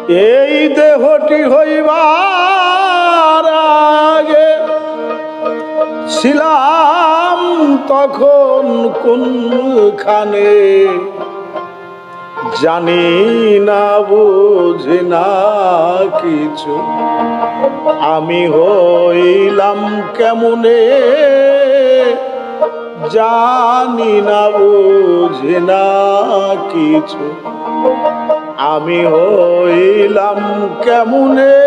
এই দেহটি হইবার আগে ছিলাম তখন কোনখানে, জানি না বুঝি না কিছু, আমি হইলাম কেমনে, জানি না বুঝি না কিছু, আমি হইলাম কেমনে।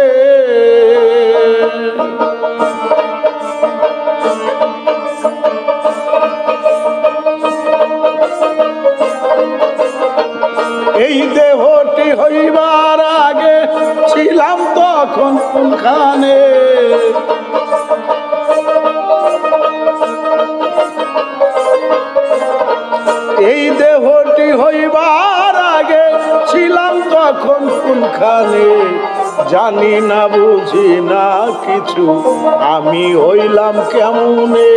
এই দেহটি হইবার আগে ছিলাম তখন কোনখানে, এই দেহটি হইবার আগে ছিলাম তখন কোনখানে, জানি না বুঝি না কিছু, আমি হইলাম কেমনে,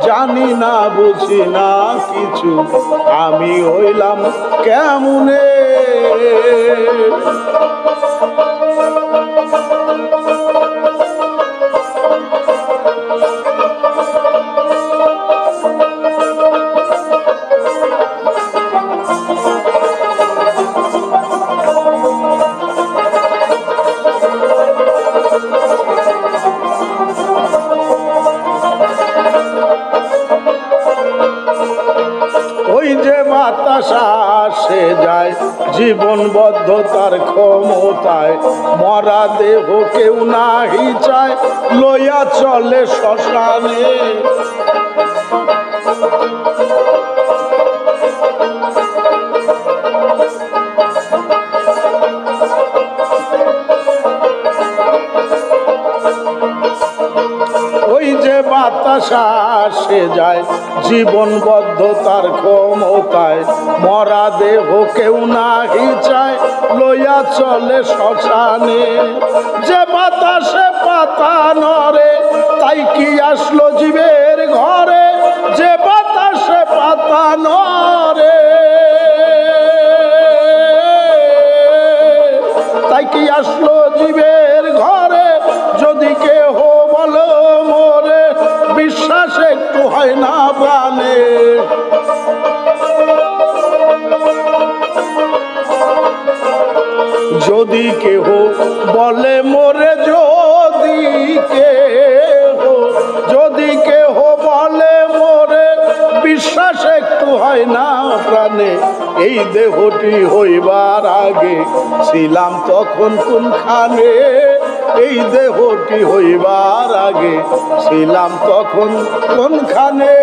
জানি না বুঝি না কিছু, আমি হইলাম কেমনে। ওই যে বাতাসা আসে যায় জীবনবদ্ধতার ক্ষমতায়, মরা দেহ কেউ নাহি চায় লইয়া চলে শ্মশানে। ওই যে বাতাসা আসে যায় জীবনবদ্ধতার ক্ষমতায়, মরা দেহ কেউ নাহি চায় লইয়া চলে শ্মশানে। যে বাতাসে পাতা নড়ে তাই কি আসলো জীবের ঘরে, যে বাতাসে পাতা নড়ে তাই কি আসলো জীবের ঘরে, যদি কেহ বলো মোরে বিশ্বাস একটু হয় না প্রাণে। যদি কেহ বলে মোরে, যদি কেহ বলে মোরে বিশ্বাস একটু হয় না প্রাণে, এই দেহটি হইবার আগে ছিলাম তখন কোনখানে, এই দেহটি হইবার আগে ছিলাম তখন কোনখানে।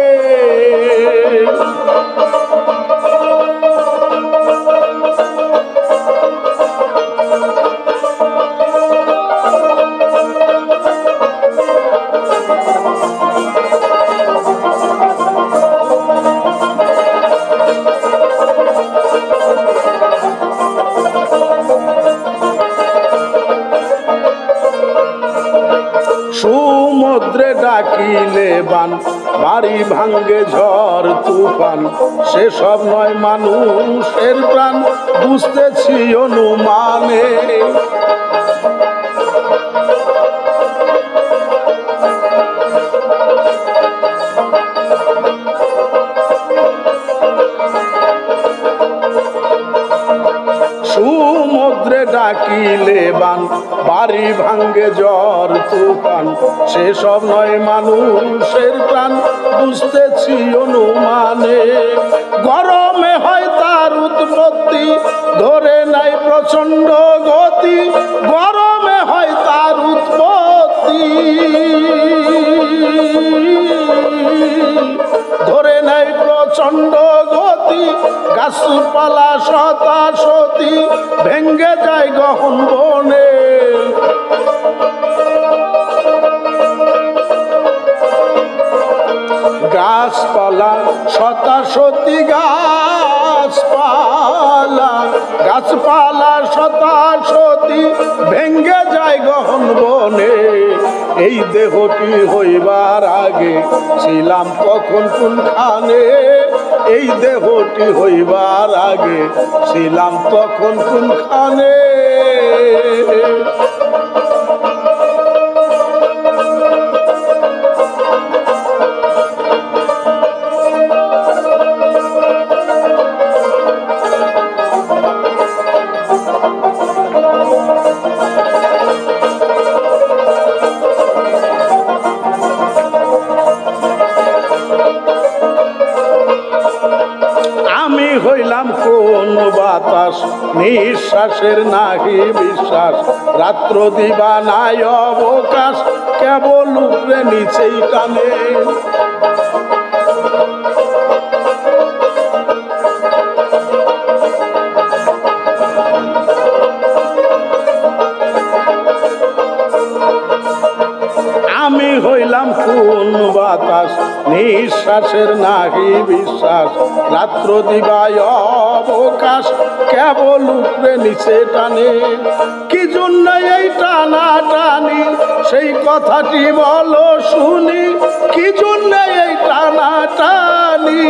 সমুদ্রে ডাকিলে বান, বাড়ি ভাঙ্গে ঝড় তুফান, সেসব নয় মানুষের প্রাণ, বুঝতেছি অনুমানে। সমুদ্রে ডাকিলে বান, বাড়ি ভাঙ্গে ঝড় তুফান, সেসব নয় মানুষের প্রাণ, বুঝতেছি অনুমানে। গরমে হয় তার উৎপত্তি, ধরে নাই প্রচন্ড গতি, গরমে হয় তার উৎপত্তি, ধরে নাই প্রচন্ড গতি, গাছপালা শতাশতি ভেঙ্গে যায় গহন বনে। গাছপালা শতাশতি, গাছপালা শতাশতি ভেঙ্গে যায় গহন বনে। এই দেহটি হইবার আগে ছিলাম তখন কোনখানে, এই দেহটি হইবার আগে ছিলাম তখন কোনখানে। আমি হইলাম কোন বাতাস, নিঃশ্বাসের নাহি বিশ্বাস, রাত্র দিবা নাই অবকাশ, কেবল উপরে নিচেই টানে। আমি হইলাম কোন বাতাস, নিঃশ্বাসের নাহি বিশ্বাস, রাত্র দিবায় অবকাশ, কেবল উপরে নিচে টানে। কি জন্য এই টানা টানি, সেই কথাটি বলো শুনি, কি জন্য এই টানা টানি,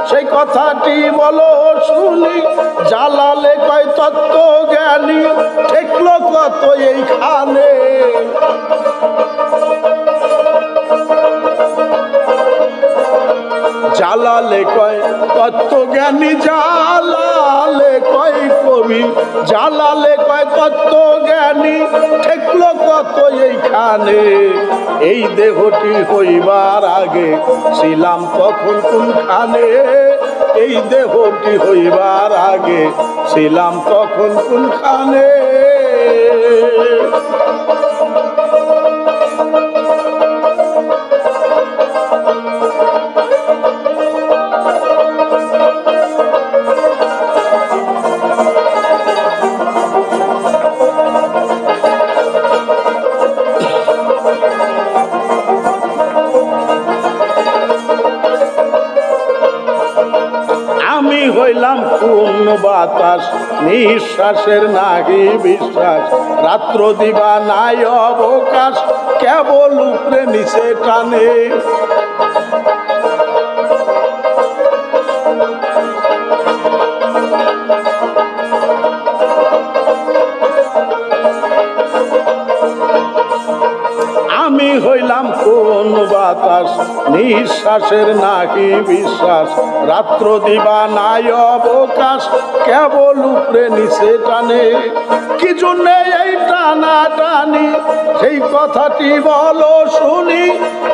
সেই কথাটি বলো শুনি। জালালে কয় তত্ত্ব জ্ঞানী, ঠেকলো কত এইখানে। জালালে কয় তত্ত্বজ্ঞানী, জালালে কয় কবি, জালালে কয় তত্ত্বজ্ঞানী, ঠেকলো কত এইখানে। এই দেহটি হইবার আগে ছিলাম তখন কোনখানে, এই দেহটি হইবার আগে ছিলাম তখন কোনখানে। আমি হইলাম কোন বাতাস, নিঃশ্বাসের নাহি বিশ্বাস, রাত্র দিবা নাই অবকাশ, কেবল উপরে নিচে টানে। আমি হইলাম কোন বাতাস, নিঃশ্বাসের নাহি বিশ্বাস, রাত্র দিবা নাই অবকাশ, কেবল উপরে নিচে টানে। কি জন্য এই টানা টানি, সেই কথাটি বলো শুনি,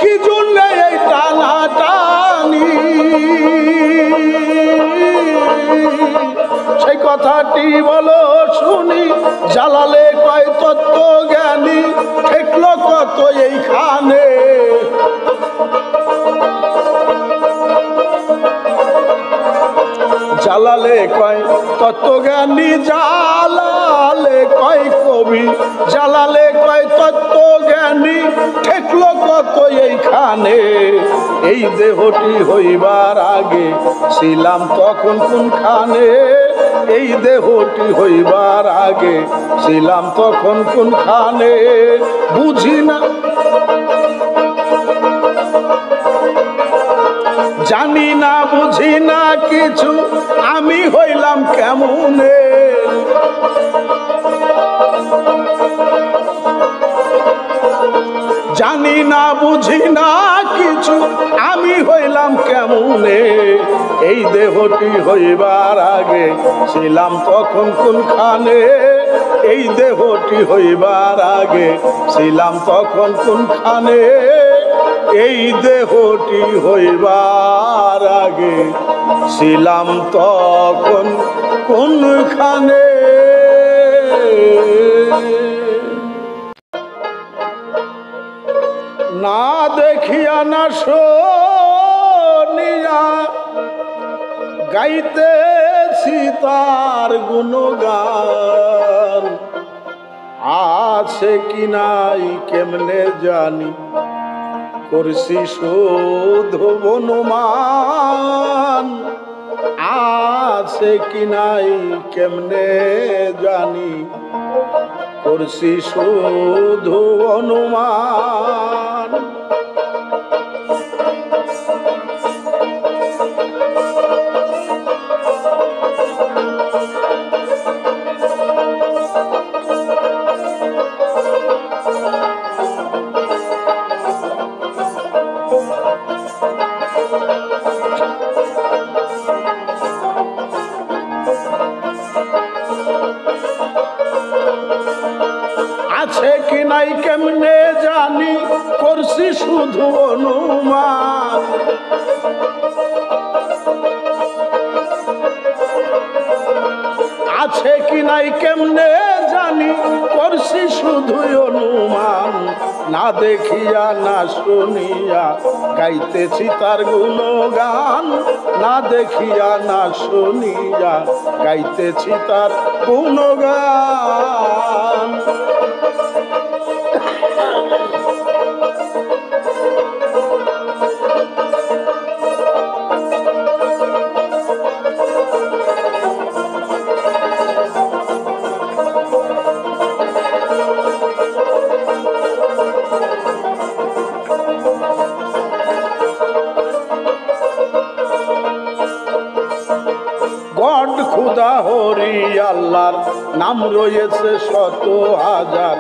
কি জন্য এই টানা টানি, সেই কথাটি বলো শুনি। জালালে কয় তত্ত্ব জ্ঞানী, ঠেকলো কত এইখানে। জালালে কয় তত্ত্বজ্ঞানী, জালালে কয় কবি, জালালে কয় তত্ত্বজ্ঞানী, ঠেকলো কত এইখানে। এই দেহটি হইবার আগে ছিলাম তখন কোনখানে, এই দেহটি হইবার আগে ছিলাম তখন কোনখানে। বুঝি না জানি না বুঝি না কিছু, আমি হইলাম কেমনে। জানি না বুঝি না কিছু, আমি হইলাম কেমনে। এই দেহটি হইবার আগে ছিলাম তখন কোনখানে, এই দেহটি হইবার আগে ছিলাম তখন কোনখানে। এই দেহটি হইবার আগে ছিলাম তখন কোনখানে। না দেখিয়া না শুনিয়া গাইতেছি তার গুণগান, আছে কি নাই কেমনে জানি, করছি শুধু অনুমান। আছে কি নাই কেমনে জানি, করছি শুধু অনুমান। আছে কি নাই কেমনে জানি করছি শুধু অনুমান আছে কি নাই কেমনে জানি করছি শুধু অনুমান না দেখিয়া না শুনিয়া গাইতেছি তার গুণগান না দেখিয়া না শুনিয়া গাইতেছি তার গুণগান গড খুদা হরি আল্লাহর নাম রয়েছে শত হাজার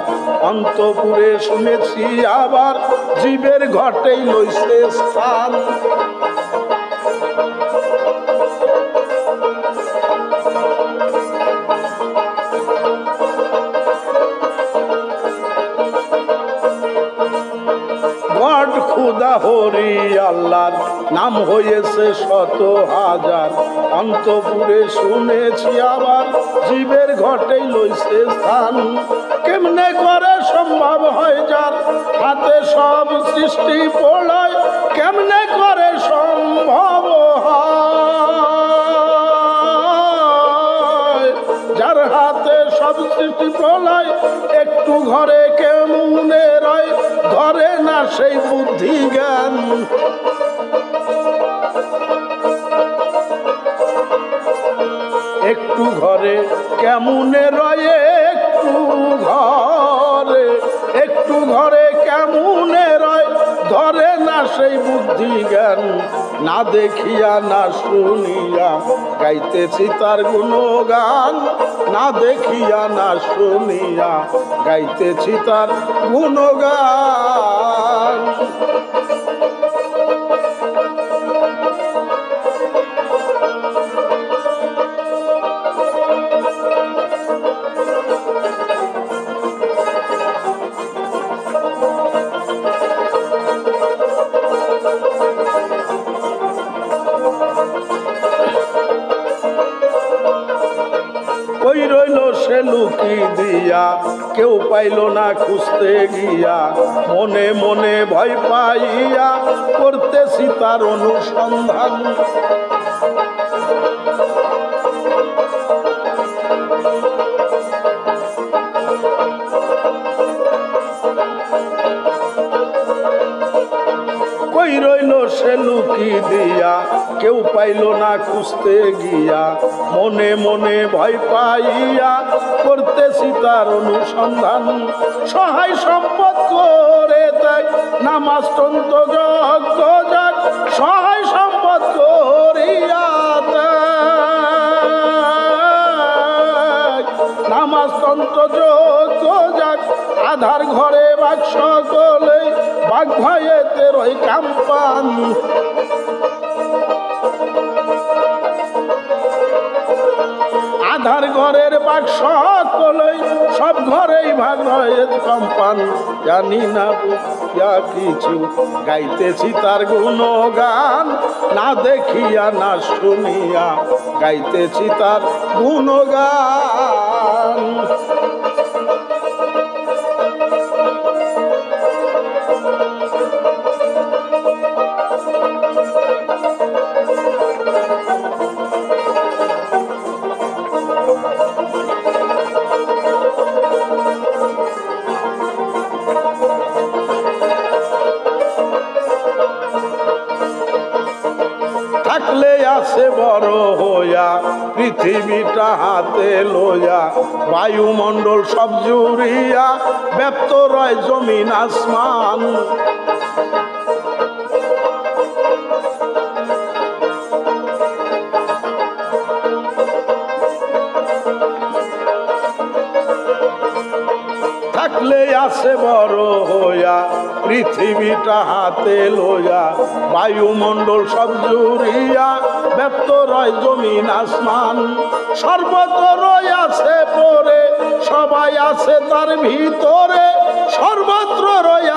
অন্তপুরে শুনেছি আবার জীবের ঘটেই লইছে স্থান গড খুদা হরি আল্লাহর নাম হয়েছে শত হাজার অন্তপুরে শুনেছি আবার জীবের ঘটেই লইছে স্থান কেমনে করে সম্ভব হয় যার হাতে সব সৃষ্টি প্রলয় কেমনে করে সম্ভব হয় যার হাতে সব সৃষ্টি প্রলয় একটু ঘরে কেমনে রয় ধরে না সেই বুদ্ধি জ্ঞান একটু ঘরে কেমনে রয়ে একটু ঘরে কেমনে রয় ধরে না সেই বুদ্ধি জ্ঞান না দেখিয়া না শুনিয়া গাইতেছি তার গুণগান না দেখিয়া না শুনিয়া গাইতেছি তার গুণগান কই রইল সে লুকি দিয়া কেউ পাইল না খুঁজতে গিয়া মনে মনে ভয় পাইয়া করতেছি তার অনুসন্ধান কই রইল সে লুকি দিয়া কেউ পাইল না খুঁজতে গিয়া মনে মনে ভয় পাইয়া করতেছি তার অনুসন্ধান সহায় সম্পদ করে দেয় নামাজ তন্ত যজ্ঞ যাক সহায় সম্পদ করিয়া দেয় নামাজ তন্ত যজ্ঞ যাক আধার ঘরে বাক সকলে বাঘ ভয়েতে রই কাম্পান আধার ঘরের বাঘ সকলেই সব ঘরেই ভাগ রয়ে কম্পান জানি না বুঝিয়া কিছু গাইতেছি তার গুণগান না দেখিয়া না শুনিয়া গাইতেছি তার গুণগান থাকলে আছে বড় হইয়া পৃথিবীটা হাতে লইয়া বায়ুমণ্ডল সব জুড়িয়া ব্যপ্ত রয় জমিন আসমান থাকলে আছে বড় হইয়া পৃথিবীটা হাতে লইয়া বায়ুমণ্ডল সব জুড়িয়া ব্যপ্ত রয় জমিন আসমান। সর্বত্র আছে পরে, সবাই আছে তার ভিতরে, সর্বত্র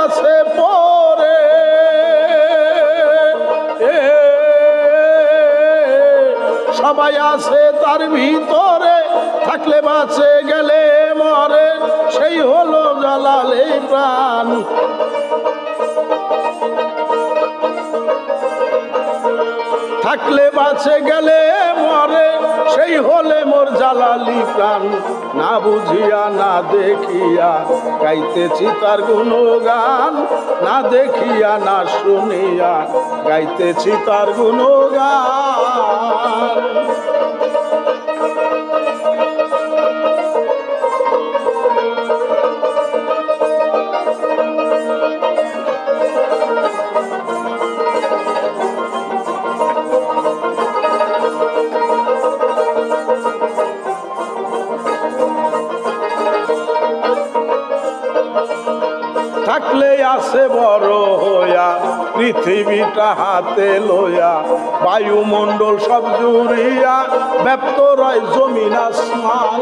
আছে পরে। সবাই আছে তার ভিতরে, থাকলে বাঁচে গেলে মরে, সেই হলো জালালে প্রাণ। থাকলে বাঁচে গেলে মরে, সেই হলে মোর জালালি প্রাণ। না বুঝিয়া না দেখিয়া গাইতেছি তার গুণগান, না দেখিয়া না শুনিয়া গাইতেছি তার গুণগান। থাকলে আছে বড় হইয়া পৃথিবীটা হাতে লইয়া, বায়ুমণ্ডল সব জুড়িয়া ব্যপ্ত রয় জমিন আসমান।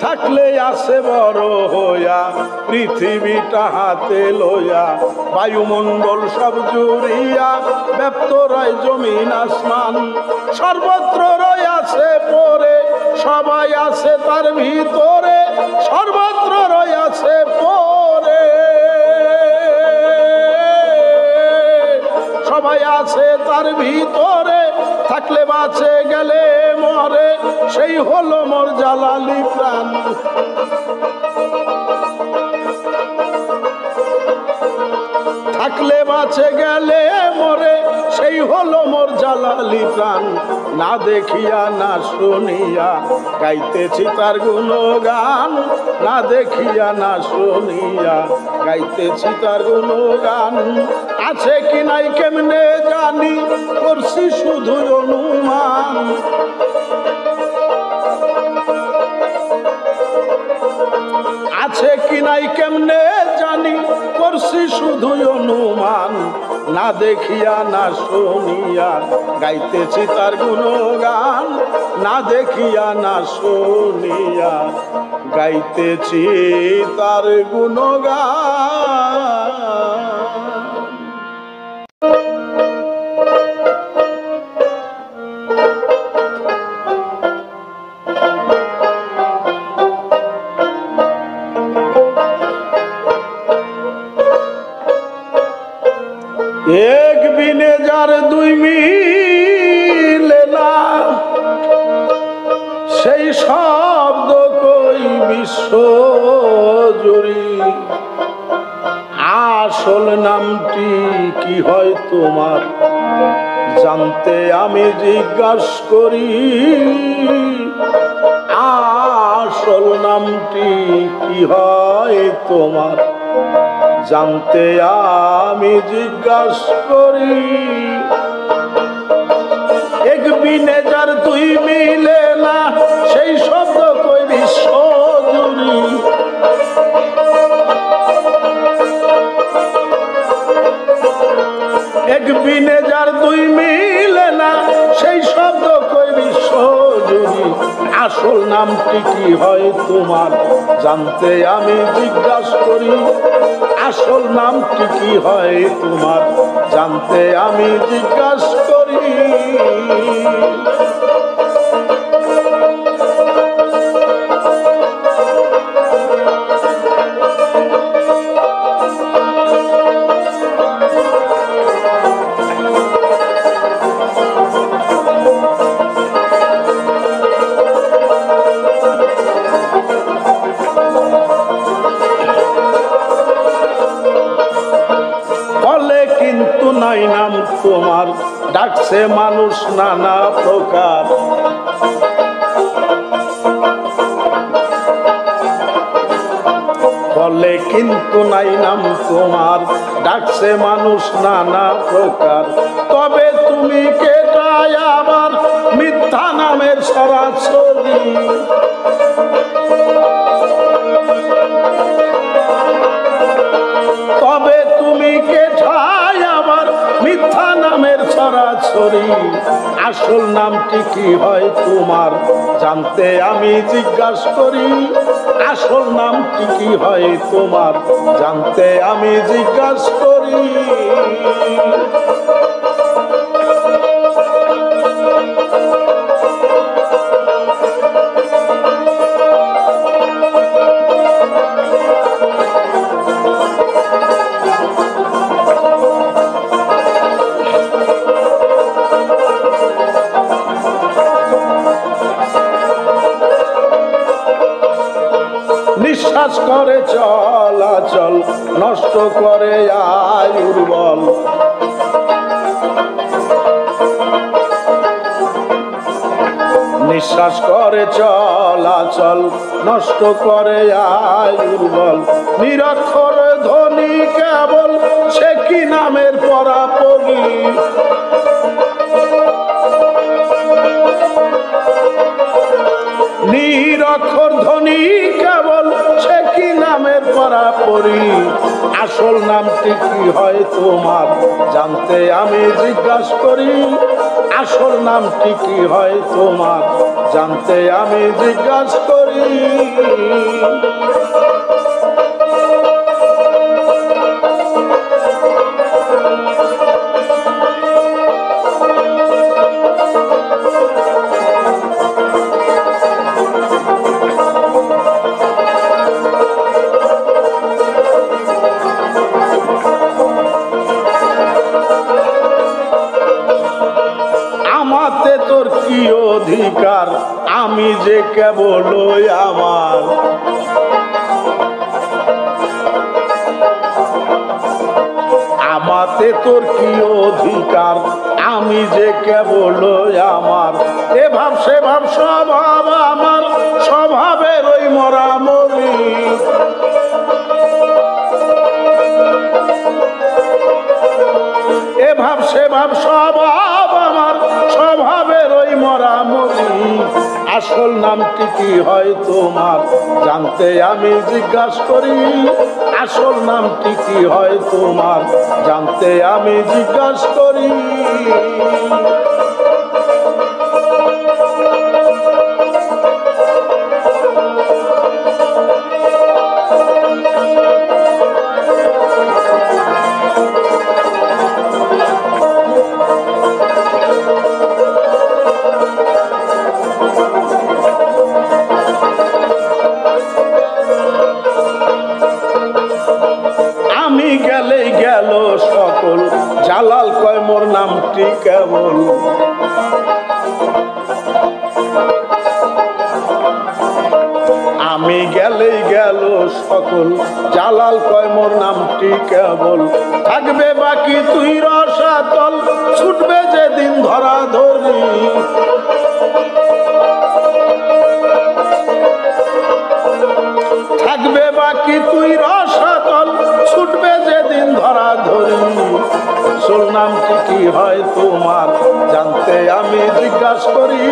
থাকলে আছে বড় হইয়া পৃথিবীটা হাতে লইয়া, বায়ুমণ্ডল সব জুড়িয়া ব্যপ্ত রয় জমিন আসমান। সর্বত্র আছে পরে, সবাই আছে তার ভিতরে, সর্বত্র আছে পরে। সবাই আছে তার ভিতরে, থাকলে বাঁচে গেলে মরে, সেই হলো মোর জালালি প্রাণ। থাকলে বাঁচে গেলে মরে, সেই হলো মোর জালালি প্রাণ। না দেখিয়া না শুনিয়া গাইতেছি তার গুণগান, না দেখিয়া না শুনিয়া গাইতেছি তার গুণগান। আছে কি নাই কেমনে জানি, করছি শুধু অনুমান। আছে কি নাই কেমনে জানি, করছি শুধু অনুমান। না দেখিয়া না শুনিয়া গাইতেছি তার গুণগান, না দেখিয়া না শুনিয়া গাইতেছি তার গুণগান। এক বিনে যার দুই মিলে না, সেই শব্দ কই বিশ্ব জুড়ি। আসল নামটি কি হয় তোমার, জানতে আমি জিজ্ঞাসা করি। আসল নামটি কি হয় তোমার, জানতে আমি জিজ্ঞাসা করি। এক বিনে যার দুই মিলে না, সেই শব্দ কই বিশ্ব জুড়ি। এক বিনে যার দুই মিলে না, সেই শব্দ কই বিশ্ব জুড়ি। আসল নামটি কি হয় তোমার, জানতে আমি জিজ্ঞাসা করি। আসল নামটি কি হয় তোমার, জানতে আমি জিজ্ঞাসা করি। নাই নাম তোমার, ডাকছে মানুষ নানা প্রকার। বলে কিন্তু নাই নাম তোমার, ডাকছে মানুষ নানা প্রকার। তবে তুমি কেটা কেঠায় আবার মিথ্যা নামের সরাসরি তবে তুমি কেঠায় আবার মিথ্যা নামের সরাসরি আসল নামটি কি হয় তোমার জানতে আমি জিজ্ঞাসা করি আসল নামটি কি হয় তোমার জানতে আমি জিজ্ঞাসা করি নিঃশ্বাস করে চলাচল নষ্ট করে আয়ুর বল নিঃশ্বাস করে চলাচল নষ্ট করে আয়ুর বল নিরক্ষর ধ্বনি কেবল সে কি নামের পরাপরি নিরক্ষর ধ্বনি কেবল সে কি নামের পরাপরি আসল নামটি কি হয় তোমার জানতে আমি জিজ্ঞাসা করি আসল নামটি কি হয় তোমার জানতে আমি জিজ্ঞাসা করি আমাতে তোর কি অধিকার আমি যে কেবল আমার আমাতে তোর কি অধিকার আমি যে কেবল আমার এ ভাব সে ভাব স্বভাব আমার স্বভাবের ওই মরামরি এ ভাব সে ভাব স্বভাব আমার স্বভাবের ওই মরামরি আসল নামটি কি হয় তোমার জানতে আমি জিজ্ঞাসা করি আসল নামটি কি হয় তোমার জানতে আমি জিজ্ঞাসা করি আমি গেলেই গেল সকল জালাল কয় মোর নামটি কেবল আমি গেলেই গেল সকল জালাল কয় মোর নামটি কেবল থাকবে বাকি তুই রসাতল ছুটবে যেদিন ধরা ধরি থাকবে বাকি তুই রসাতল ছুটবে যেদিন ধরা ধরি আসল নামটি কি হয় তোমার জানতে আমি জিজ্ঞাসা করি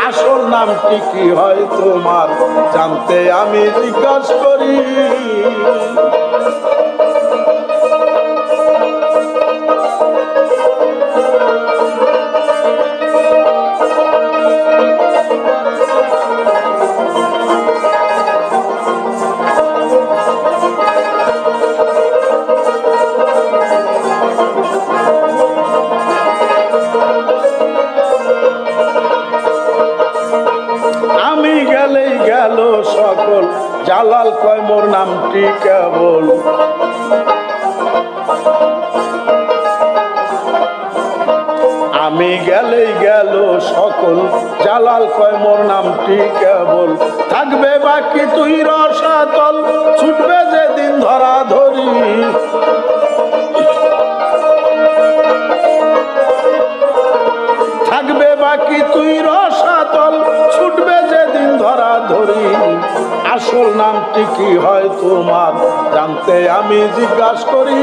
আসল নামটি কি হয় তোমার জানতে আমি জিজ্ঞাসা করি আমি গেলেই গেল সকল জালাল কয় মোর নামটি কেবল আমি গেলেই গেল সকল জালাল কয় মোর নামটি কেবল থাকবে বাকি তুই রসাতল ছুটবে যেদিন ধরা ধরি থাকবে বাকি তুই রসাতল ছুটবে যেদিন ধরা ধরি আসল নামটি কি হয় তোমার জানতে আমি জিজ্ঞাসা করি,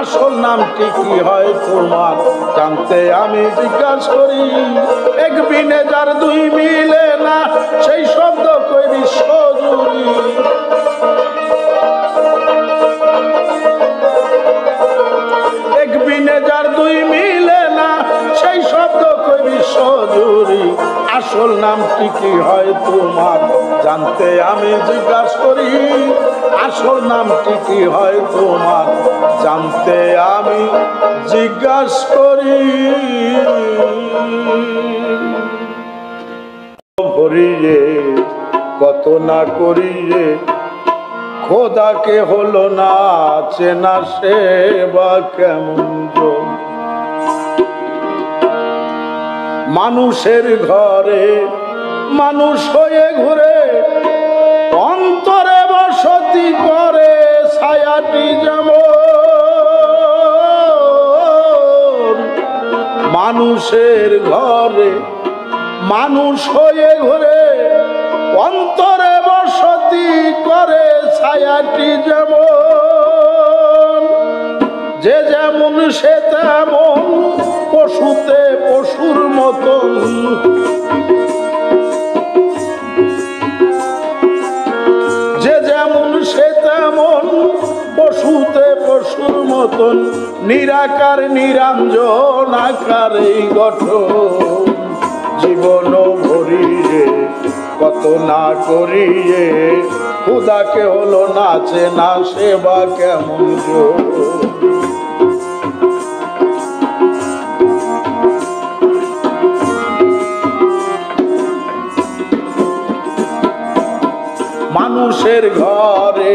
আসল নামটি কি হয় তোমার জানতে আমি জিজ্ঞাসা করি। এক বিনে যার দুই মিলে না সেই শব্দ কই বিশ্বজুড়ি। এক বিনে যার দুই মিলে না সেই শব্দ কই বিশ্বজুড়ি। আসল নামটি কি হয় তোমার জানতে আমি জিজ্ঞাসা করি, আসল নামটি কি হয় তোমার জানতে আমি জিজ্ঞাসা করি। ভরিয়ে কত না করিয়ে খোদাকে হলো না চেনা, সে বা কেমন জন। মানুষের ঘরে মানুষ হয়ে ঘুরে অন্তরে বসতি করে ছায়াটি যেমন। মানুষের ঘরে মানুষ হয়ে ঘুরে অন্তরে বসতি করে ছায়াটি যেমন। যে যেমন সে তেমন পশুতে পশুর মতন। যে যেমন সে তেমন পশুতে পশুর মতন। নিরাকার নিরঞ্জন আকার এই গঠন। জীবন ভরিয়ে কত না করিয়ে খোদাকে হলো না চেনা, সে বা কেমন জন। মানুষের ঘরে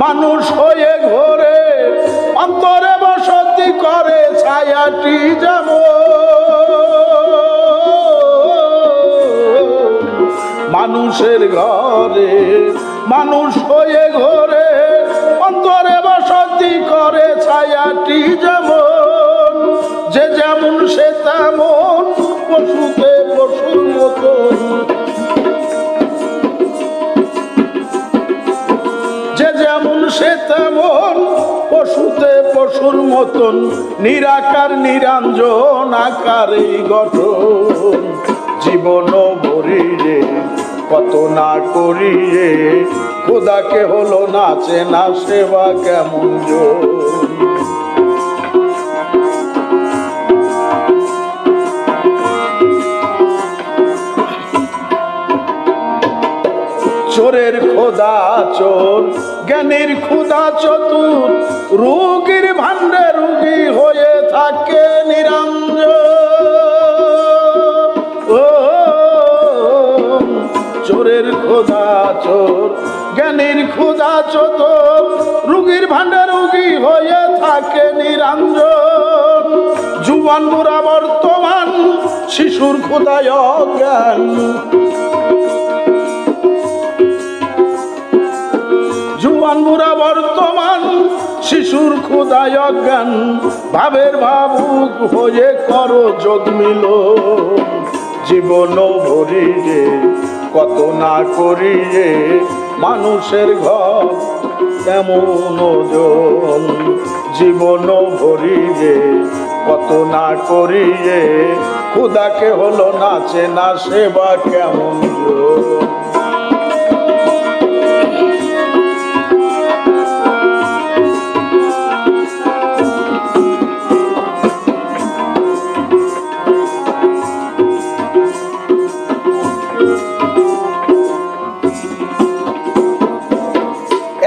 মানুষ হয়ে ঘোরে অন্তরে বসতি করে ছায়াটি যেমন। মানুষের ঘরে মানুষ হয়ে ঘোরে অন্তরে বসতি করে ছায়াটি যেমন। যে যেমন সে তেমন পশুতে পশুর মতন। যে যেমন সে তেমন পশুতে পশুর মতন। নিরাকার নিরঞ্জন আকার এই গঠন। জীবন ভরিয়ে কত না করিয়ে খোদাকে হলো না চেনা, সে বা কেমন জন। চোরের খোদা চোর জ্ঞানীর খোদা চতুর। রোগীর ভাণ্ডে রোগী হয়ে থাকে নিরঞ্জন। ও চোরের খোদা চোর জ্ঞানীর খোদা চতুর। রোগীর ভাণ্ডে রোগী হয়ে থাকে নিরঞ্জন। জুয়ান বুড়া বর্তমান শিশুর খোদায় অজ্ঞান। জুয়ান বুড়া বর্তমান শিশুর খোদায় অজ্ঞান। ভাবের ভাবুক হয়ে করো যোগ মিল। জীবন ভরিয়ে কত না করিয়ে মানুষের ঘর তেমন জন। জীবন ভরিয়ে কত না করিয়ে খোদাকে হলো না চেনা, সে বা কেমন জন।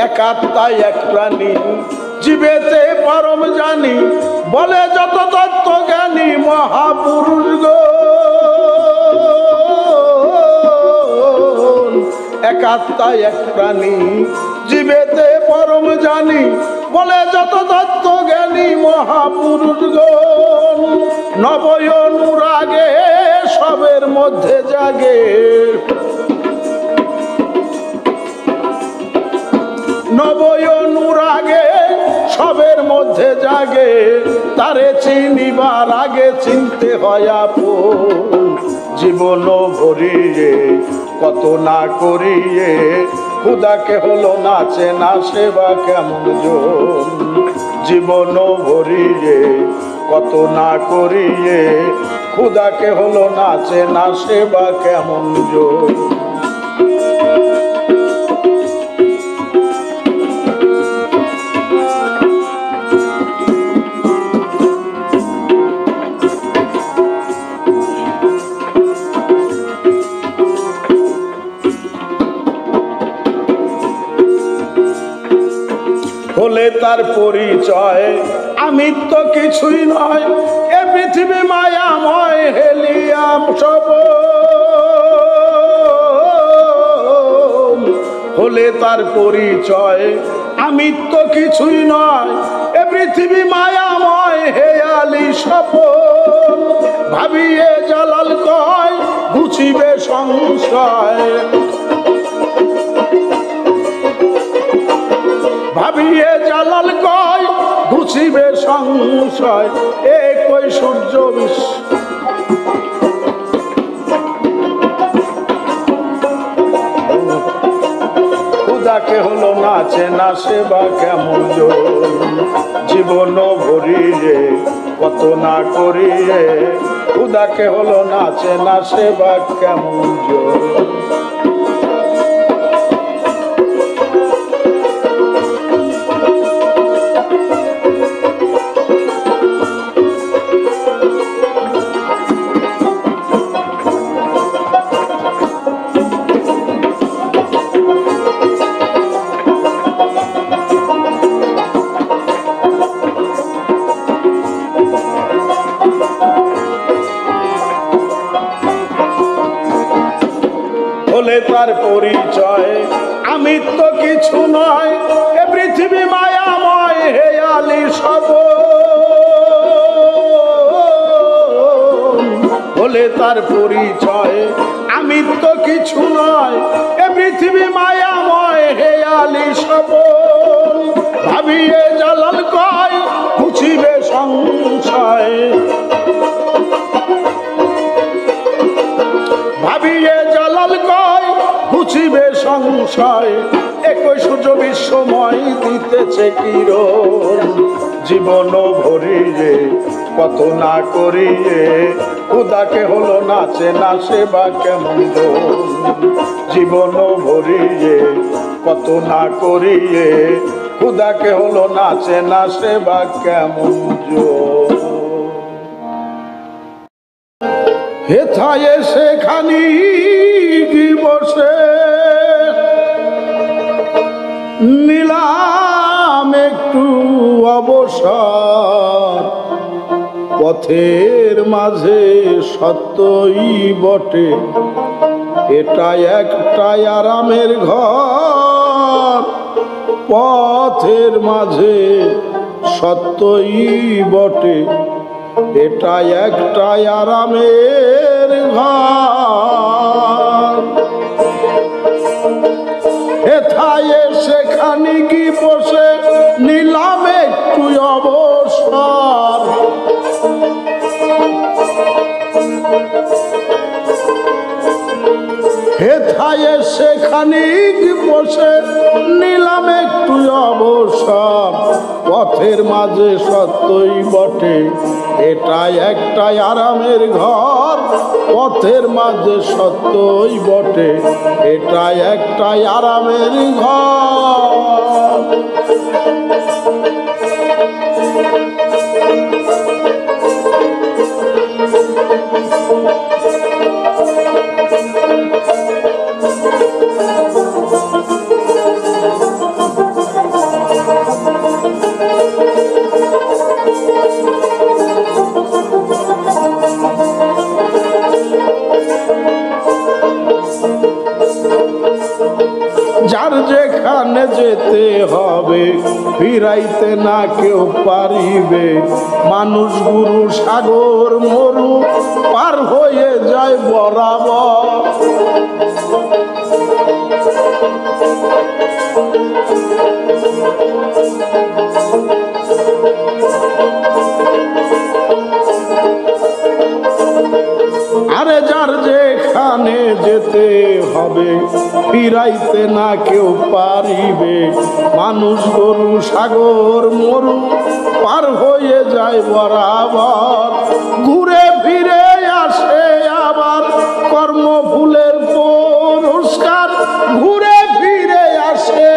এক আত্মায় এক প্রাণী জীবেতে পরম জানি বলে যত তত্ত্ব জ্ঞানী মহাপুরুষ গণ। এক আত্মায় এক প্রাণী জীবেতে পরম জানি বলে যত তত্ত্ব জ্ঞানী মহাপুরুষ গণ। নবয় অনুরাগে সবের মধ্যে জাগে। নবয় অনুরাগে সবের মধ্যে জাগে। তারে চিনিবার আগে চিনতে হয় আপন। জীবন ভরিয়ে কত না করিয়ে খুদাকে হলো নাচে না সেবা কেমন জন জীবন ভরিয়ে কত না করিয়ে খুদাকে হলো নাচে না সেবা কেমন জন হলে তার পরিচয় আমি তো কিছুই নয় এ পৃথিবী মায়াময় হেলিয়াম সব হলে তার পরিচয় আমি তো কিছুই নয় এ পৃথিবী মায়াময় হেয়ালি সপন ভাবিয়ে জালাল কয় ঘুচিবে সংশয় ভাবিয়ে জালাল কয় ঘুচিবে সংশয় একই সূর্য খুদাকে হলো নাচে না সেবা কেমন জীবন ভরিয়ে কত না করিয়ে খুদাকে হলো নাচে না সেবা কেমন হলে তার পরিচয় আমি তো কিছু নয় এ পৃথিবী মায়াময় হেয়ালি সব হলে তার পরিচয় আমি তো কিছু নয় এ পৃথিবী মায়াময় হেয়ালি সব ভাবিয়ে জালাল কয় ঘুচিবে সংশয় ভাবিয়ে জালাল কয় ঘুচিবে সংশয় একই সূর্য বিশ্বময় দিতেছে কিরণ জীবন ভরিয়ে কত না করিয়ে খুদাকে হলো নাচে না সেবা কেমন জীবন ভরিয়ে কত না করিয়ে খুদাকে হলো নাচে না সেবা কেমন হেথায় সেখানি বসে নিলাম একটু অবসর পথের মাঝে সত্যই বটে এটা একটাই আরামের ঘর পথের মাঝে সত্যই বটে এটা একটাই আরামের ঘর হেথায় সেখানে কি বসে নিলাম একটু অবসর হেথায় সেখানে কি বসে নিলাম একটু অবসর পথের মাঝে সত্যই বটে এটাই একটাই আরামের ঘর পথের মাঝে সত্যই বটে এটাই একটাই আরামের ঘর যার যেখানে যেতে হবে ফিরাইতে না কেউ পারিবে মানুষ গুরু সাগর মরু পার হয়ে যায় বরাবর আরে যার যেখানে যেতে হবে ফিরাইতে না কেউ পারিবে। মানুষ গরু সাগর মরু পার হয়ে যায় বরাবর, ঘুরে ফিরে আসে আবার কর্মফুলের পুরস্কার, ঘুরে ফিরে আসে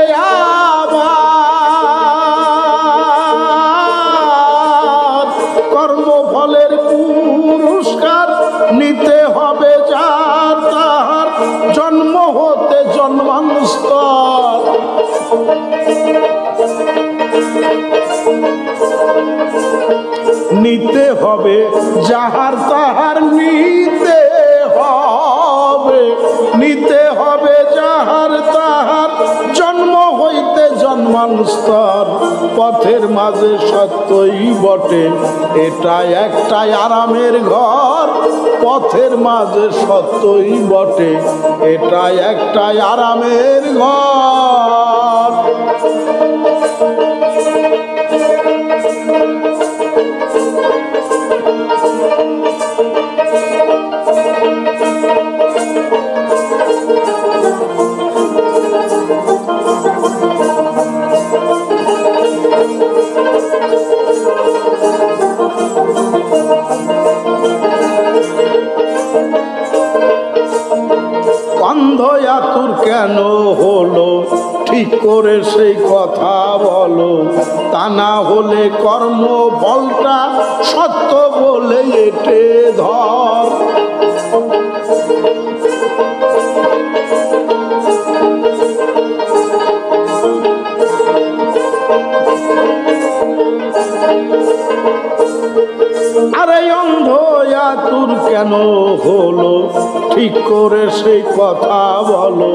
আবার কর্মফলের পুরস্কার। নিতে হবে যার তাহার জন্ম হতে জন্মান্তর। নিতে হবে যাহার তাহার, নিতে হবে, নিতে হবে যাহার তাহার জন্ম হইতে জন্মান্তর। পথের মাঝে সত্যই বটে এটা একটাই আরামের ঘর, পথের মাঝে সত্যই বটে এটা একটাই আরামের ঘর। অন্ধ আতুর কেন হলো ঠিক করে সেই কথা বলো, তা না হলে কর্ম ফলটা সত্য বলে এটে ধর। আরে অন্ধ আতুর কেন হলো ঠিক করে সেই কথা বলো,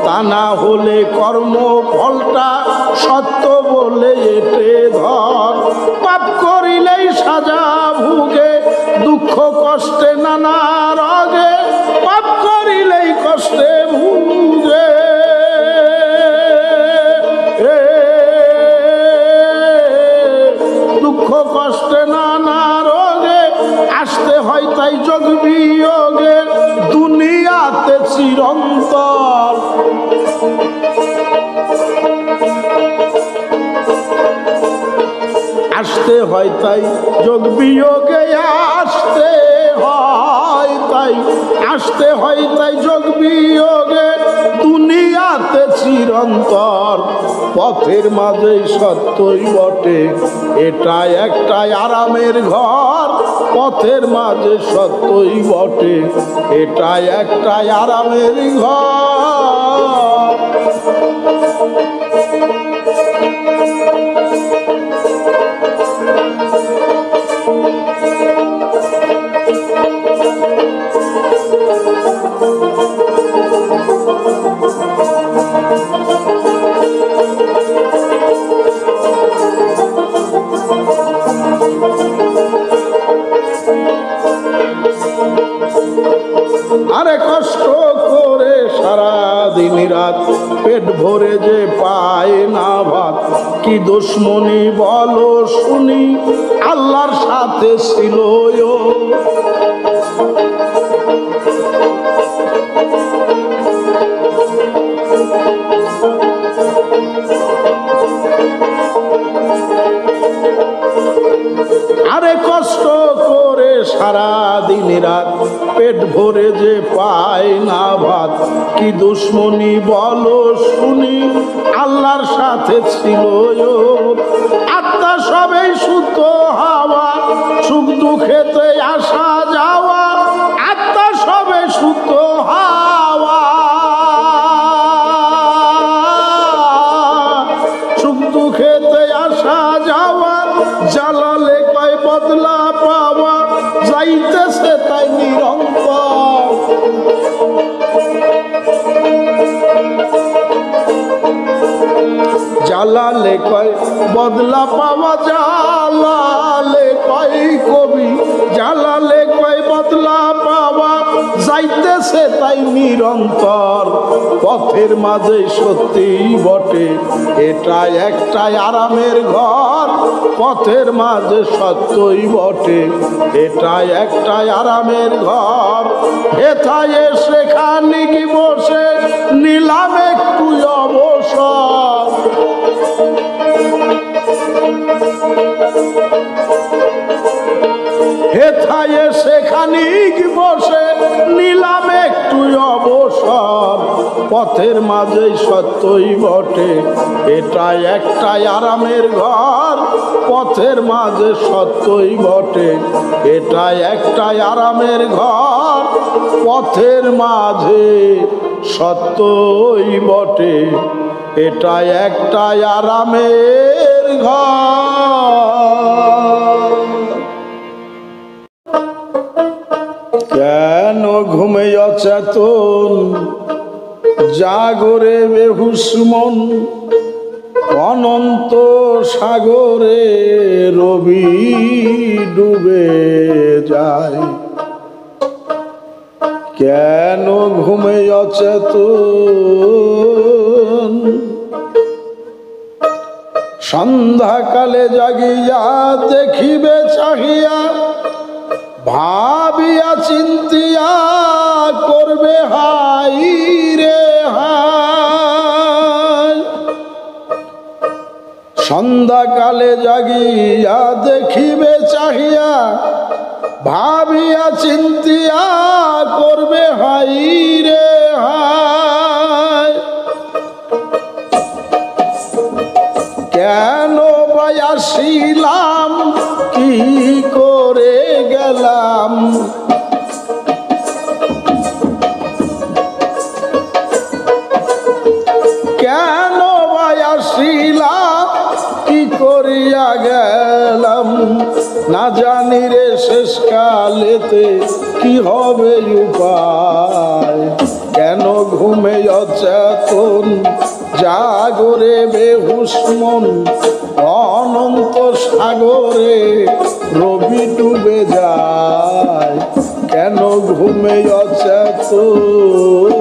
তা না হলে কর্ম ফলটা সত্য বলে এটে ধর। পাপ করিলেই সাজা ভুগে দুঃখ কষ্টে নানা রগে, পাপ করিলেই কষ্টে ভুগে দুঃখ কষ্টে নানা রোগে। আসতে হয় তাই যোগ বিয়োগে দুনিয়াতে চিরন্তর। আসতে হয় তাই যোগ বিয়োগে, আসতে হয় তাই, আসতে হয় তাই যোগ বিয়োগে দুনিয়াতে চিরন্তর। পথের মাঝে সত্যই বটে এটা একটাই আরামের ঘর, পথের মাঝে সত্যই বটে এটা একটাই আরামের ঘর। আরে কষ্ট করে সারা দিন রাত পেট ভরে যে পায় না ভাত, কি দুশ্মনী বলো শুনি আল্লাহর সাথে ছিল। আরে কষ্ট করে সারা দিন রাত পেট ভরে যে পায় না ভাত, কি দুশ্মনী বলো শুনি আল্লাহর সাথে ছিল। আত্মা সবেই সুত হাওয়া, সুখ দুঃখেতে আসা যাওয়া, আত্মা সবে সুত হাওয়া, সুখ দুঃখেতে আসা যাওয়া। জ্বালালে কয় বদলা পাওয়া, যাইতেছে তাই নিরন্তর। জ্বালালে কয় বদলা পাওয়া, জ্বালালে কয় কবি, জ্বালালে কয় বদলা পাওয়া, যাইতেছে তাই নিরন্তর পথের মাঝে সত্যি বটে এটা একটাই আরামের ঘর পথের মাঝে সত্যই বটে এটা একটাই আরামের ঘর হেথায় সেখানে কি বসে নিলাম একটু অবসর হেথায় সেখানে কি বসে নিলাম একটু অবসর পথের মাঝে সত্যই বটে এটা একটাই আরামের ঘর পথের মাঝে সত্যই বটে এটা একটাই আরামের ঘর পথের মাঝে সত্যই বটে এটা একটাই আরামের ঘর কেন ঘুমে অচেতন জাগরে বেহুশ মন অনন্ত সাগরে রবি ডুবে যায় কেন ঘুমে অচেতন সন্ধ্যাকালে জাগিয়া দেখিবে চাহিয়া ভাবিয়া চিন্তিয়া করবে হাই রে হাই সন্ধ্যাকালে জাগিয়া দেখিবে চাহিয়া ভাবিয়া চিন্তিয়া করবে হাই রে হাই কেন বায়াসিলাম কি করে গেলাম কেন বায়াসিলাম কি করিয়া গেলাম না জানি রে শেষ কালেতে কি হবে উপায় কেন ঘুমে অচেতন জাগরে বেহুশ মন অনন্ত সাগরে রবি ডুবে যায় কেন ঘুমে অচেতন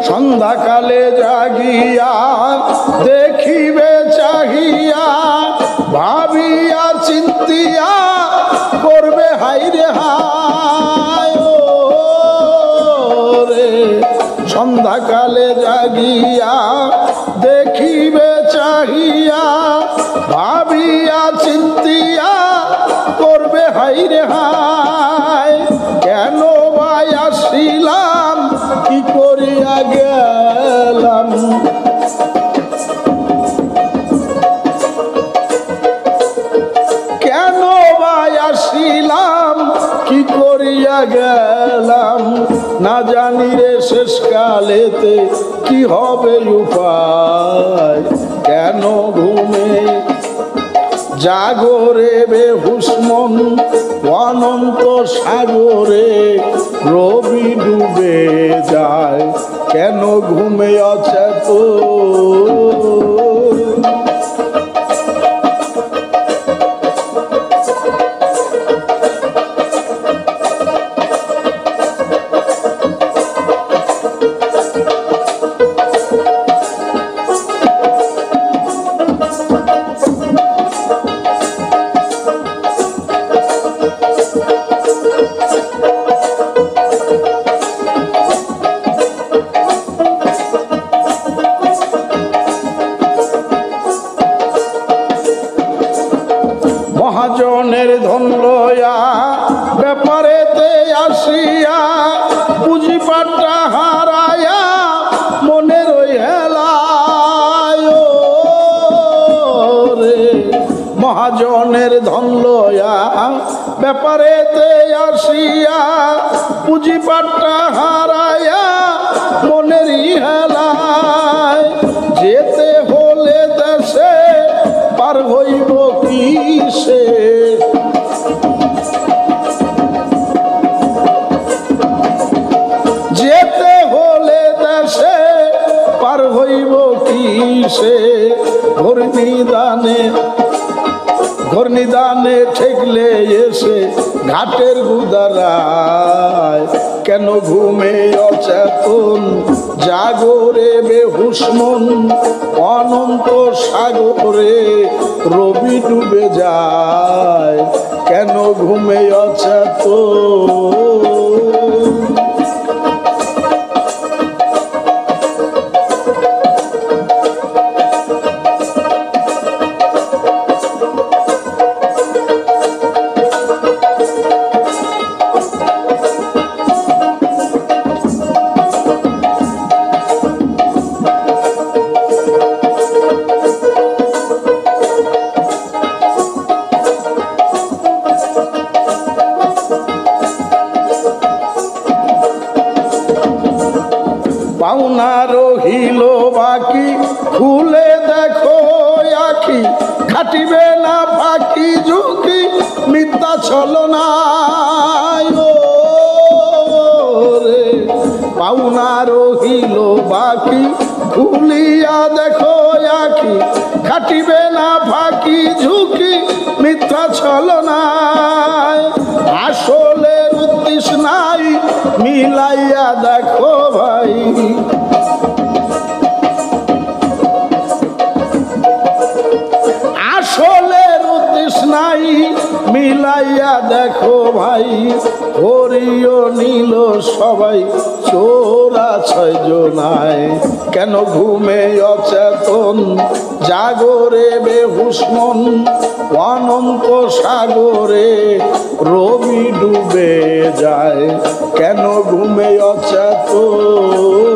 সন্ধ্যাকালে জাগিয়া দেখিবে চাহিয়া ভাবিয়া চিন্তিয়া করবে হাই রে হায় রে সন্ধ্যাকালে জাগিয়া দেখিবে চাহিয়া ভাবিয়া চিন্তিয়া করবে হাই রে হায় কেন ভাই আসিলাম কি করিয়া গেলাম কেন ভাই আসিলাম কি করিয়া গেলাম না জানি রে শেষ কালেতে কি হবে উপায় কেন ঘুমে জাগরে বেহুশ মন অনন্ত সাগরে রবি ডুবে যায় কেন ঘুমে অচেতন মহাজনের ধন লয়া ব্যাপারেতে আসিয়া পুঁজি পাটা হারায়া মনের ওই হেলায় ধন লয়া ব্যাপারেতে আসিয়া পুঁজিপাটটা হারাইয়া মনেরই হেলায় যেতে হলে দেশে পার হইব কিসে যেতে হলে দেশে পার হইব কিসে ঘূর্ণিদানে ঠেকলে এসে ঘাটের গুদারায় কেন ঘুমে অচেতন জাগরে বেহুশ মন অনন্ত সাগরে রবি ডুবে যায় কেন ঘুমে অচেতন পাওনা রহিল বাকি খুলে দেখো আখি খাটিবে না ফাঁকি ঝুঁকি মিথ্যা ছলনা রে পাওনা রহিল বাকি খুলিয়া দেখো আখি খাটিবে না ফাঁকি ঝুঁকি মিথ্যা ছলনায় আসলের উদ্দেশ্য নাই মিলাইয়া দেখো ভাই আসলের উদ্দেশ্য নাই মিলাইয়া দেখো ভাই হরিও নীল সবাই চোরা ছয় জনায় কেন ঘুমে অচেতন জাগরে বেহুশ মন অনন্ত সাগরে রবি ডুবে যায় কেন ঘুমে অচেতন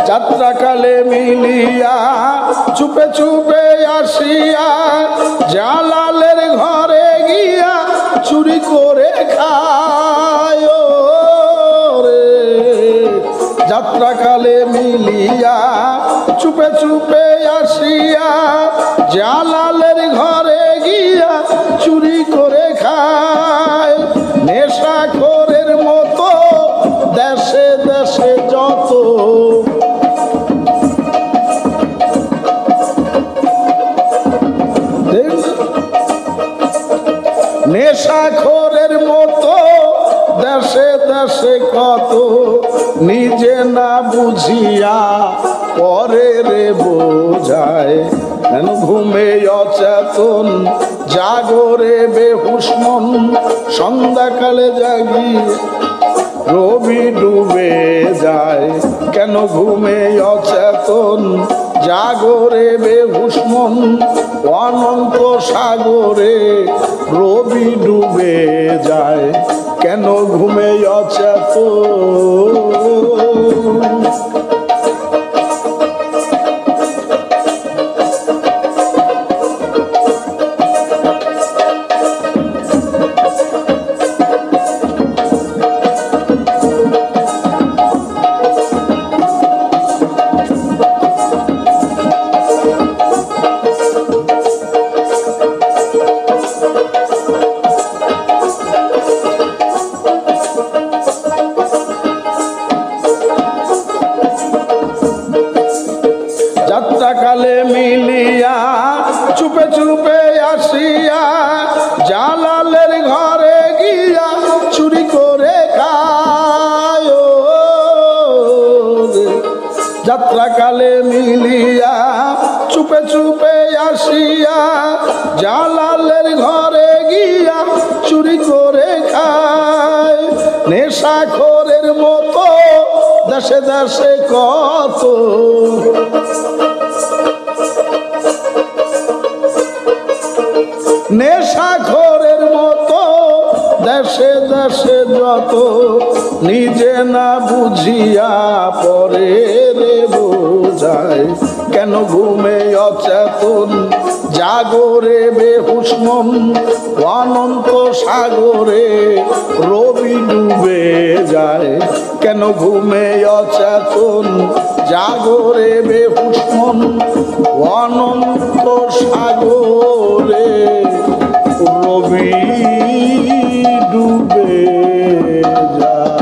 যাত্রাকালে মিলিয়া চুপে চুপে আসিয়া জালালের ঘরে গিয়া চুরি করে খায় রে যাত্রাকালে মিলিয়া চুপে চুপে আসিয়া জালালের ঘরে গিয়া চুরি করে খায় নেশাখোরের মতো দেশে দেশে যত নেশাখোরের মতো দেশে দেশে কত নিজে না বুঝিয়া পরে রে বোঝায় কেন ঘুমে অচেতন জাগরে বেহুশ মন সন্ধ্যাকালে জাগি রবি ডুবে যায় কেন ঘুমে অচেতন জাগরে বেহুশ মন অনন্ত সাগরে রবি ডুবে যায় কেন ঘুমে অচেতন চুপে চুপে আসিয়া জালালের ঘরে গিয়া চুরি করে খায়। নেশাখোরের মতো দেশে দেশে কত নেশাখোরের মতো দেশে দেশে যত নিজে না বুঝিয়া পরে রে বোঝায়। কেন ঘুমে অচেতন জাগরে বেহুশ মন অনন্ত সাগরে রবি ডুবে যায়। কেন ঘুমে অচেতন জাগরে বেহুশ মন অনন্ত সাগরে রবি ডুবে যায়।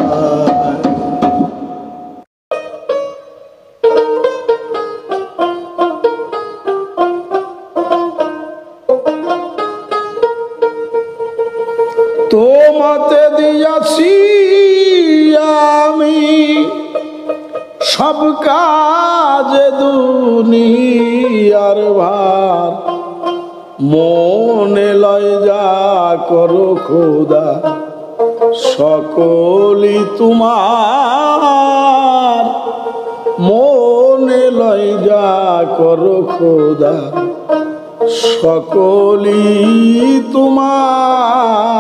তোমাতে দিয়াছি আমি সব কাজে দুনিয়ার ভার, মনে লয় যা করো খোদা সকলই তোমার। মনে লয় যা করো খোদা সকলই তোমার।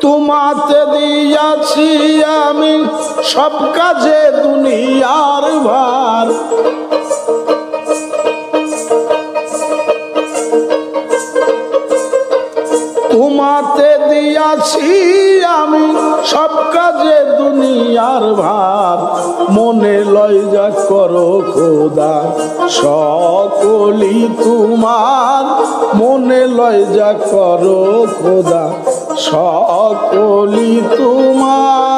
তোমাতে দিয়াছি আমি সব কাজে দুনিয়ার ভার, তোমাতে দিয়াছি আমি সব কাজে দুনিয়ার ভার। মনে লয় যা করো খোদা সকলই তোমার। মনে লয় যা করো খোদা সকলই তোমার।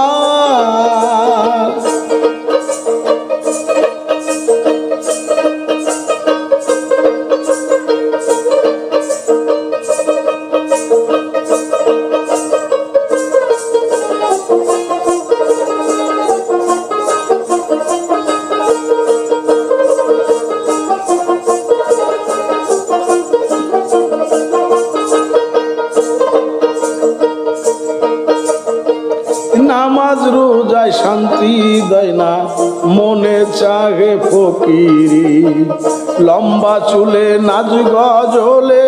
নামাজ রোজায় শান্তি দেয় না মনে চাহে ফকিরি। লম্বা চুলে নাচ গজলে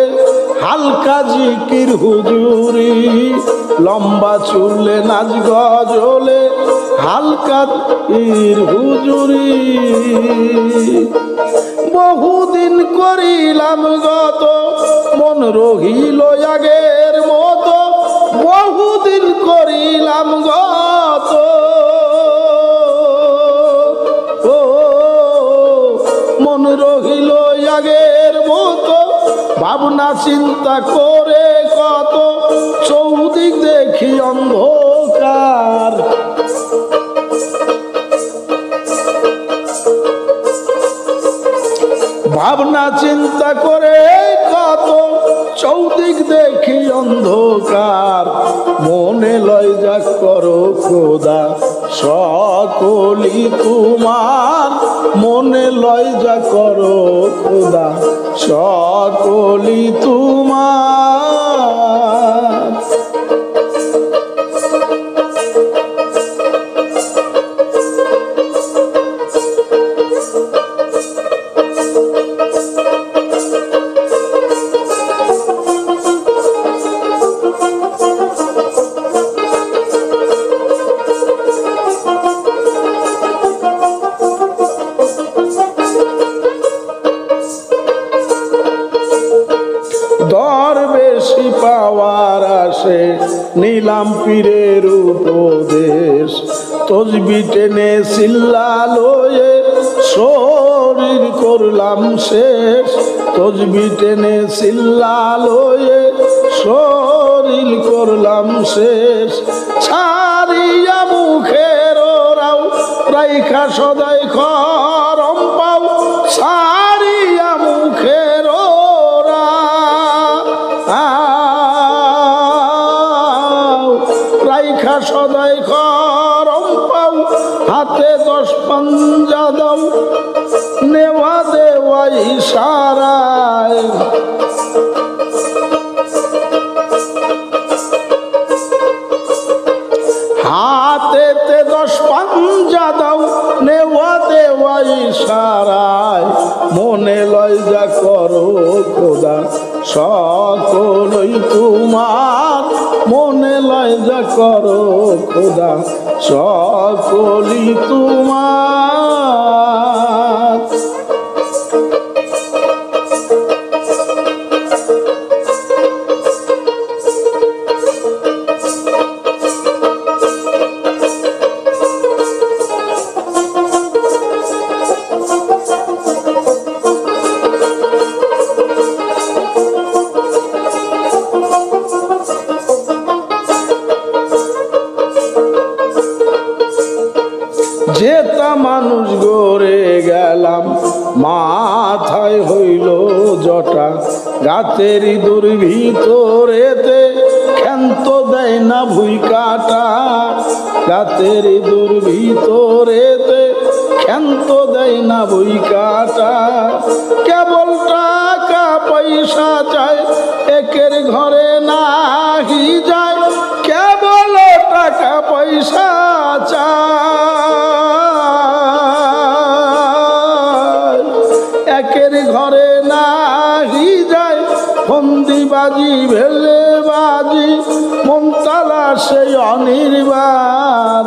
হালকা জিকির হুজুরি। লম্বা চুলে নাচ গজলে হালকা জিকির হুজুরি। বহুদিন করিলাম গত মন রহিল আগের মতো। বহুদিন করিলাম গত মন রহিল আগের মতো। ভাবনা চিন্তা করে কত চৌদিক দেখি অন্ধকার। ভাবনা চিন্তা করে কত চৌদিক দেখি অন্ধকার। মনে লয় যা করো খোদা সকলই তোমার। মনে লয় যা করো খোদা সকলই তোমার। দরবেশি পাওয়ার আসে নিলাম পীরের উপদেশ। তসবি টেনে সিল্লা লয়ে শরীর করলাম শেষ। তসবি টেনে সিল্লা লয়ে শরীর করলাম শেষ। ছাড়িয়া মুখের রাও রাইখা সদাই খরম পাও। ছাড়িয়া মুখের রাইখা সদাই খরম পাও। হাতে 10 পাঞ্জা দাও নেওয়া দেওয়া ইশারায় হাতেতে 10 পাঞ্জা দাও নেওয়া দেওয়া ইশারায় মনে লয় যা করো খোদা সকলই তোমার মনে লয় যা করো খোদা সকলই তোমার যেটা মানুষ গড়ে গেলাম মাথায় হইল জটা গাতের ইঁদুর ভিতরেতে ক্ষান্ত দেয় না ভুই কাটা গাতের ইঁদুর ভিতরেতে ক্ষান্ত দেয় না ভুই কাটা কেবল টাকা পয়সা চায় একের ঘরে নাহি যায় কেবল টাকা পয়সা চায় একের ঘরে নাহি যায় ফন্দিবাজি ভেলে বাজি মমতালা সেই অনির্বাণ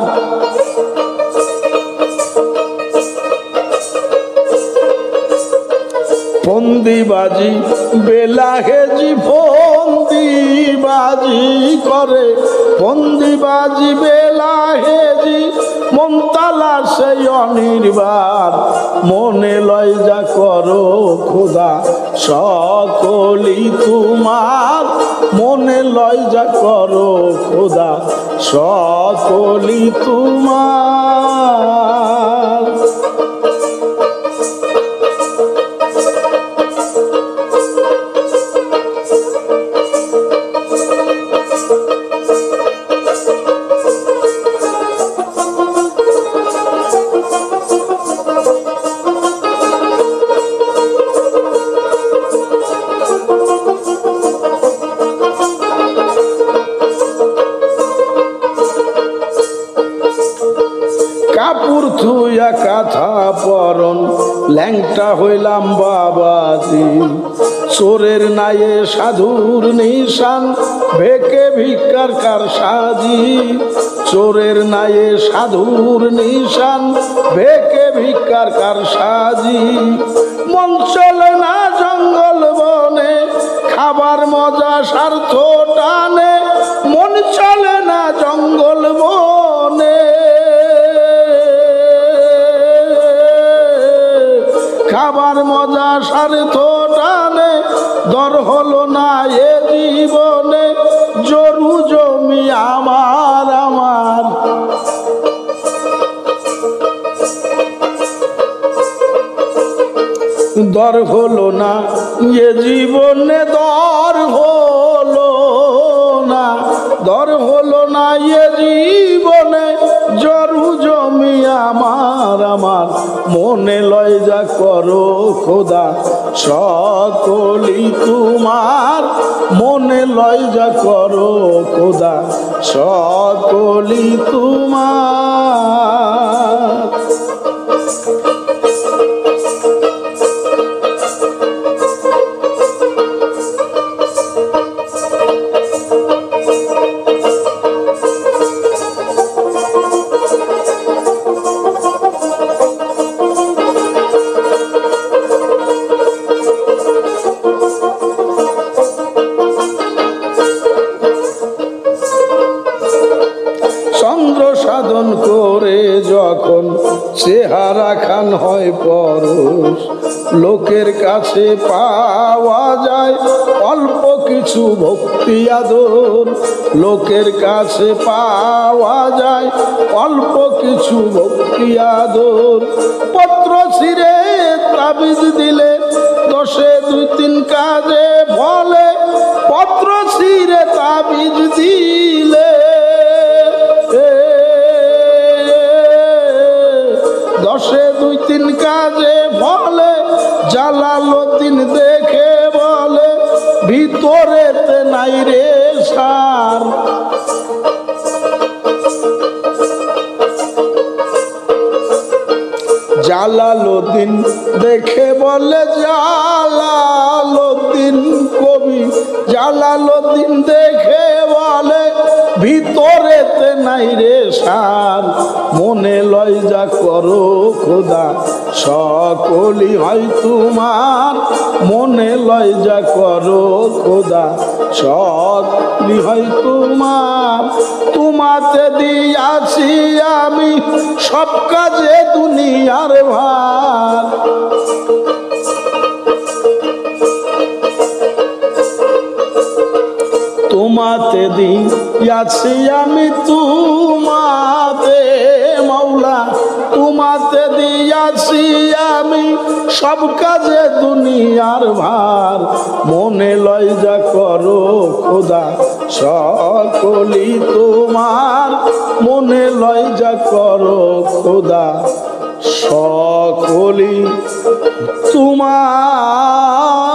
ফন্দিবাজি বেলাহেজি ফন্দিবাজি করে ফন্দিবাজি বেলাহেজি মমতালা সেই অনির্বাণ মনে লয় যা করো খোদা সকলই তোমার মনে লয় যা করো খোদা সকলই তোমার কাপড় থুয়া কাঁথা পরন ল্যাংটা হইলাম বাবাজি চোরের নায়ে সাধুর নিশান ভেকে ভিক্ষার কার সাজি চোরের নায়ে সাধুর নিশান ভেকে ভিক্ষার কার সাজি মন চলে না জঙ্গল বনে খাবার মজা স্বার্থ টানে মন চলে না জঙ্গল বনে খাবার মজা স্বার্থ টানে দর হলো না এ জীবনে জরু জমি আমার আমার দর হলো না এ জীবনে দর হলো না দর হলো না এ জীবনে জরু জমি আমার আমার মনে লয় যা করো খোদা সকলই তোমার মনে লয় যা করো খোদা সকলই তোমার সাধন করে যখন চেহারা খান হয় পরশ লোকের কাছে পাওয়া যায় অল্প কিছু ভক্তি আদর লোকের কাছে পাওয়া যায় অল্প কিছু ভক্তি আদর পত্র ছিঁড়ে তাবিজ দিলে 10-এ 2-3 কাজে বলে পত্র ছিঁড়ে তাবিজ দিলে জালালউদ্দিন দেখে বলে জালালউদ্দিন কবি জালালউদ্দিন দেখে বলে ভিতরেতে নাই রে সার মনে লয় যা করো খোদা সকলই হয় তোমার মনে লয় যা করো খোদা সকলই হয় তোমার তোমাতে দিয়াছি আমি সব কাজে দুনিয়ার ভার তোমাতে দিয়াছি আমি তোমাতে মৌলা তোমাতে দিয়াছি আমি সব কাজে দুনিয়ার ভার মনে লয় যা করো খোদা সকলই তোমার মনে লয় যা করো খোদা সকলই তোমার